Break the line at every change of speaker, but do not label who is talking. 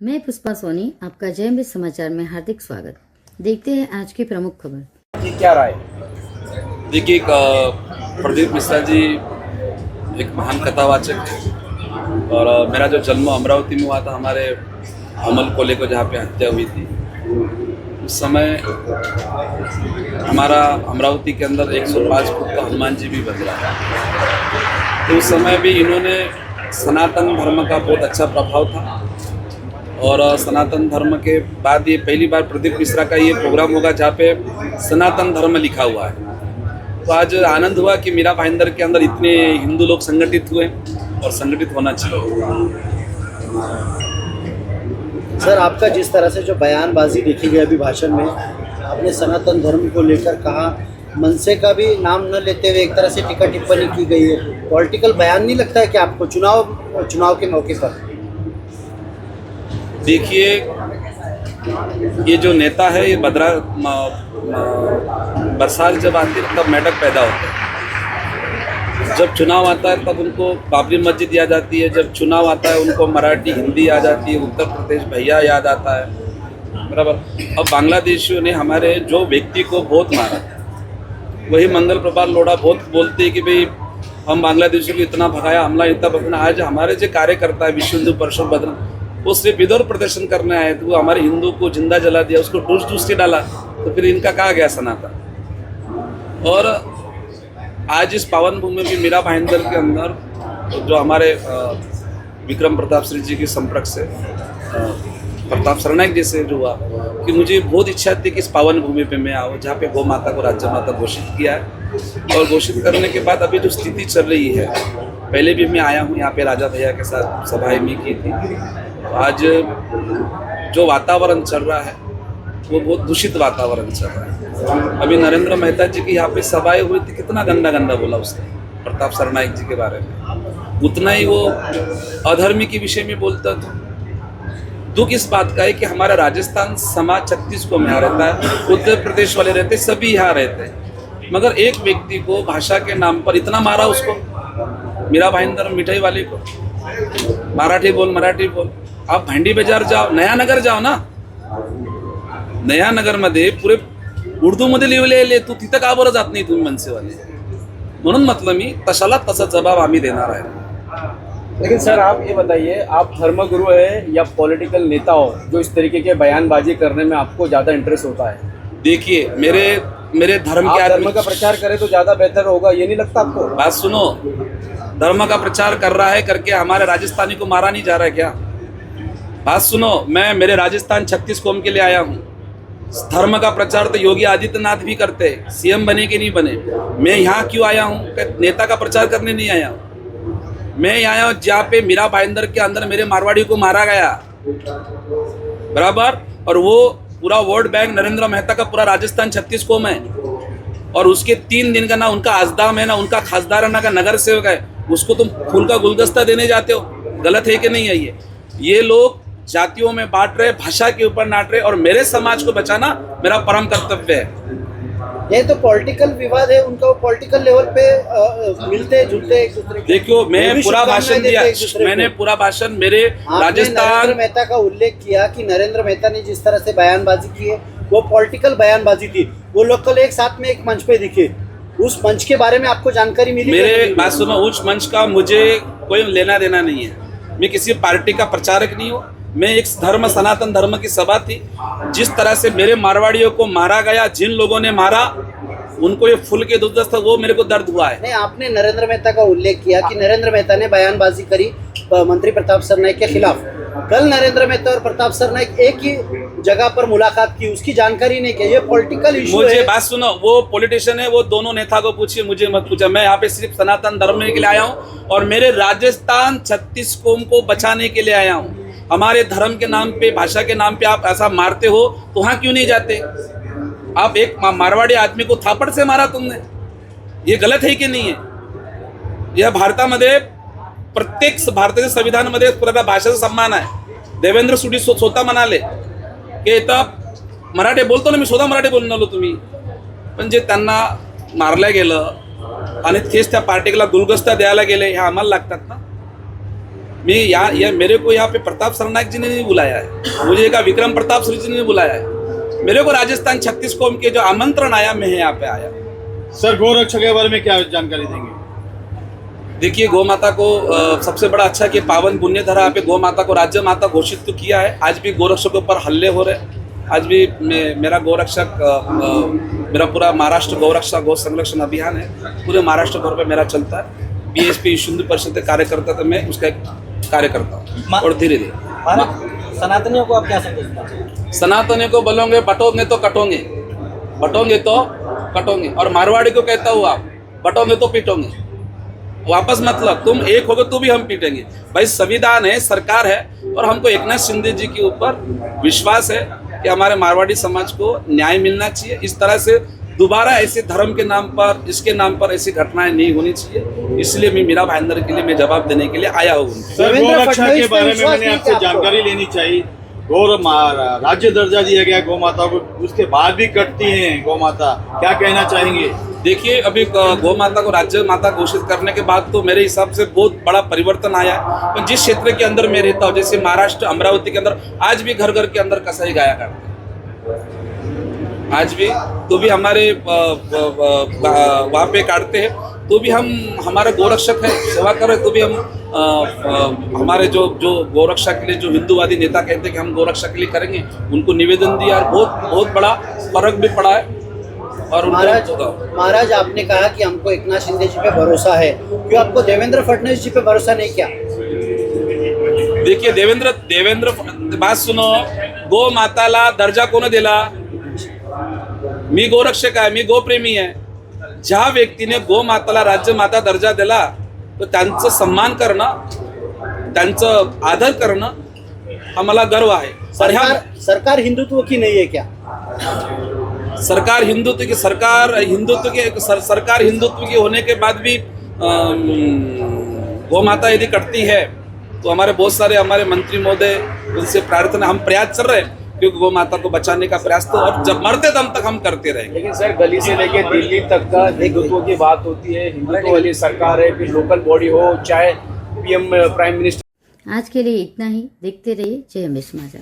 मैं पुष्पा सोनी, आपका जयमृत समाचार में हार्दिक स्वागत। देखते हैं आज की प्रमुख खबर।
जी क्या राय?
देखिए, प्रदीप मिश्रा जी एक महान कथावाचक है और मेरा जो जन्म अमरावती में हुआ था, हमारे अमल कोले को जहाँ पे हत्या हुई थी, उस समय हमारा अमरावती के अंदर 105 फुट का हनुमान जी भी बन रहा था। तो उस समय भी इन्होंने सनातन धर्म का बहुत अच्छा प्रभाव था और सनातन धर्म के बाद ये पहली बार प्रदीप मिश्रा का ये प्रोग्राम होगा जहाँ पे सनातन धर्म लिखा हुआ है। तो आज आनंद हुआ कि मीरा भाईंदर के अंदर इतने हिंदू लोग संगठित हुए और संगठित होना चाहिए।
सर, आपका जिस तरह से जो बयानबाजी देखी गई अभी भाषण में, आपने सनातन धर्म को लेकर कहा, मनसे का भी नाम न लेते हुए एक तरह से टीका टिप्पणी की गई है। पॉलिटिकल बयान नहीं लगता है कि आपको चुनाव के मौके पर?
देखिए, ये जो नेता है, ये बरसात जब आती है तब मेढक पैदा होता है। जब चुनाव आता है तब उनको बाबरी मस्जिद याद आती है, जब चुनाव आता है उनको मराठी हिंदी याद आती है, उत्तर प्रदेश भैया याद आता है, बराबर। अब बांग्लादेशियों ने हमारे जो व्यक्ति को बहुत मारा, वही मंगल प्रभात लोढ़ा बहुत बोलते हैं कि भाई हम बांग्लादेशियों को इतना भगाया, हमला इतना भगाया। आज हमारे जो कार्यकर्ता है विश्व हिंदू परिषद बदन, वो सिर्फ इधर प्रदर्शन करने आए तो वो हमारे हिंदू को जिंदा जला दिया, उसको ठूस के डाला, तो फिर इनका कहाँ गया सनातन। और आज इस पावन भूमि में मीरा भाईंदर के अंदर जो हमारे विक्रम प्रताप सिंह जी के संपर्क से प्रताप सरनाईक जैसे जो हुआ कि मुझे बहुत इच्छा थी कि इस पावन भूमि पे मैं आऊँ जहाँ पे गौ माता को राज्य माता घोषित किया है। और घोषित करने के बाद अभी जो स्थिति चल रही है, पहले भी मैं आया हूँ यहाँ पे राजा भैया के साथ सभाएं भी की थी। आज जो वातावरण चल रहा है वो बहुत दूषित वातावरण चल रहा है। अभी नरेंद्र मेहता जी की यहाँ पे सभाएं हुई थी, कितना गंदा गंदा बोला उसने प्रताप सरनाईक जी के बारे में, उतना ही वो अधर्मी के विषय में बोलता था। दुख इस बात का है कि हमारा राजस्थान समाज 36 को यहाँ रहता है, उत्तर प्रदेश वाले रहते, सभी यहाँ रहते हैं, मगर एक व्यक्ति को भाषा के नाम पर इतना मारा उसको, मीरा भाईंदर मिठाई वाली को, मराठी बोल। आप भांडी बाजार जाओ, नया नगर जाओ ना, नया नगर मध्ये पुरे उर्दू मध्ये लिहिलेले, तू तिथं का बरं जात नाही तुम्ही मनसेवाले? म्हणून म्हटलं मी तशाला तसा जवाब आम्ही देणार आहे।
लेकिन सर, आप ये बताइए, आप धर्मगुरु है या पॉलिटिकल नेता हो जो इस तरीके के बयानबाजी करने में आपको ज़्यादा इंटरेस्ट होता है?
देखिए, मेरे धर्म के
धर्म का प्रचार करें तो ज़्यादा बेहतर होगा, ये नहीं लगता आपको?
बात सुनो, धर्म का प्रचार कर रहा है करके हमारे राजस्थानी को मारा नहीं जा रहा है क्या? बात सुनो, मैं मेरे राजस्थान 36 कौम के लिए आया हूँ। धर्म का प्रचार तो योगी आदित्यनाथ भी करते, सीएम बने कि नहीं बने। मैं यहाँ क्यों आया हूँ? नेता का प्रचार करने नहीं आया हूँ। मैं आया हूँ जहाँ पे मीरा भाईंदर के अंदर मेरे मारवाड़ी को मारा गया, बराबर। और वो पूरा वोट बैंक नरेंद्र मेहता का पूरा राजस्थान 36 कौम है, और उसके 3 दिन का ना उनका आजदाम है, ना उनका खासदार है, ना का नगर सेवक है, उसको तुम फूल का गुलदस्ता देने जाते हो। गलत है कि नहीं है? ये लोग जातियों में बांट रहे, भाषा के ऊपर नाट रहे, और मेरे समाज को बचाना मेरा परम कर्तव्य है।
ये तो पॉलिटिकल विवाद है उनका, वो पॉलिटिकल लेवल पे मिलते जुलते एक दूसरे।
देखियो, मैं पूरा भाषण दिया, मैंने पूरा भाषण मेरे राजस्थान
नरेंद्र मेहता का उल्लेख किया कि नरेंद्र मेहता ने जिस तरह से बयानबाजी की है वो पॉलिटिकल बयानबाजी थी। वो लोग कल एक साथ में एक मंच पे दिखे, उस मंच के बारे में आपको जानकारी मिली?
मेरे बात सुनो, उस मंच का मुझे कोई लेना देना नहीं है। मैं किसी पार्टी का प्रचारक नहीं हूँ। मैं एक धर्म, सनातन धर्म की सभा थी। जिस तरह से मेरे मारवाड़ियों को मारा गया, जिन लोगों ने मारा उनको ये फूल के गुलदस्ता, वो मेरे को दर्द हुआ है।
नहीं, आपने नरेंद्र मेहता का उल्लेख किया कि नरेंद्र मेहता ने बयानबाजी करी मंत्री प्रताप सरनाईक के खिलाफ। कल नरेंद्र मेहता और प्रताप सरनाईक एक ही जगह पर मुलाकात की, उसकी जानकारी नहीं की। ये पॉलिटिकल इशू है।
मुझे बात सुनो, वो पॉलिटिशियन है, वो दोनों नेता को पूछिए, मुझे मत पूछा। मैं यहाँ पे सिर्फ सनातन धर्म के लिए आया हूँ और मेरे राजस्थान 36 कौम को बचाने के लिए आया हूँ। हमारे धर्म के नाम पे, भाषा के नाम पे आप ऐसा मारते हो तो वहाँ क्यों नहीं जाते? आप एक मारवाड़ी आदमी को थापड़ से मारा तुमने, ये गलत है कि नहीं है? यह भारतामध्ये प्रत्येक भारताच्या संविधानामध्ये पूर्ण भाषेचा सन्मान आहे। देवेंद्र सुडी स्वतः म्हणाले की इथं मराठी बोलतो ना, मी स्वतः मराठी बोलून आलो, तुम्ही पण जे त्यांना मारलं गेलं आणि तेच त्या पार्टीला गुलदस्ता द्यायला गेले, हे आम्हाला लागतात ना। ये मेरे को यहाँ पे प्रताप सरनायक जी ने नहीं बुलाया है, मुझे कहा विक्रम प्रताप सिंह जी ने बुलाया है। मेरे को राजस्थान 36 कौम के जो आमंत्रण आया, मैं यहाँ पे आया।
सर, गोरक्षा के बारे में क्या जानकारी देंगे?
देखिए, गौ माता को सबसे बड़ा अच्छा कि पावन पुण्य धरा पे गौ माता को राज्य माता घोषित तो किया है। आज भी गोरक्षकों के ऊपर हल्ले हो रहे हैं। आज भी मेरा गोरक्षक मेरा पूरा महाराष्ट्र गौरक्षा गौ संरक्षण अभियान है, पूरे महाराष्ट्र भर में मेरा चलता है। BSP हिंदू परिषद के कार्यकर्ता, तो मैं उसका एक कार्यकर्ता हूँ। और धीरे धीरे
सनातनियों को आप क्या संदेश देना चाहेंगे?
सनातनियों को बोलोगे बटोगे तो कटोगे, बटोगे तो कटोगे। और मारवाड़ी को कहता हूँ, आप बटोगे तो पीटोगे। वापस मतलब तुम एक होगे तो भी हम पीटेंगे। भाई संविधान है, सरकार है, और हमको एकनाथ शिंदे जी के ऊपर विश्वास है कि हमारे मारवाड़ी समाज को न्याय मिलना चाहिए। इस तरह से दोबारा ऐसे धर्म के नाम पर, इसके नाम पर ऐसी घटनाएं नहीं होनी चाहिए। इसलिए मैं मीरा भाईंदर के लिए मैं जवाब देने के लिए आया हूँ।
सर, गोरक्षा के बारे में मैंने आपसे जानकारी लेनी चाहिए। राज्य दर्जा दिया गया गौ माता को, उसके बाद भी कटती हैं गौ माता, क्या कहना चाहेंगे?
देखिए, अभी गौ माता को राज्य माता घोषित करने के बाद तो मेरे हिसाब से बहुत बड़ा परिवर्तन आया है। तो जिस क्षेत्र के अंदर मैं रहता हूँ, जैसे महाराष्ट्र अमरावती के अंदर आज भी घर घर के अंदर कसाई गाया करते हैं। आज भी तो भी हमारे वहाँ पे काटते हैं, तो भी हम हमारे गोरक्षक है, सेवा कर रहे, तो भी हम हमारे जो गोरक्षा के लिए जो हिंदूवादी नेता कहते हैं कि हम गोरक्षा के लिए करेंगे, उनको निवेदन दिया और बहुत बड़ा फर्क भी पड़ा है। और
महाराज आपने कहा कि हमको एकनाथ शिंदे जी पे भरोसा है, क्यों आपको देवेंद्र फडणवीस जी पे भरोसा नहीं? क्या
देखिए, देवेंद्र बात सुनो, गो माताला दर्जा कोण दिला? मी गोरक्षक आहे, मी गोप्रेमी आहे। ज्या व्यक्तीने गो माताला राज्य माता दर्जा दिला, तर त्यांचं सन्मान करणं, त्यांचं आदर करणं हा मला गर्व आहे।
सरकार हिंदुत्व की नहीं है क्या?
सरकार हिंदुत्व की होने के बाद भी गौ माता यदि कटती है तो हमारे बहुत सारे हमारे मंत्री महोदय, उनसे प्रार्थना, हम प्रयास कर रहे हैं क्योंकि गौ माता को बचाने का प्रयास तो अब जब मरते दम तक हम करते रहेंगे।
लेकिन सर, गली से लेके दिल्ली तक का हिंदुत्व की बात होती है। हिंदुत्व वाली सरकार है, फिर लोकल बॉडी हो, चाहे PM प्राइम मिनिस्टर।
आज के लिए इतना ही। देखते रहिए जय हिंद समाचार।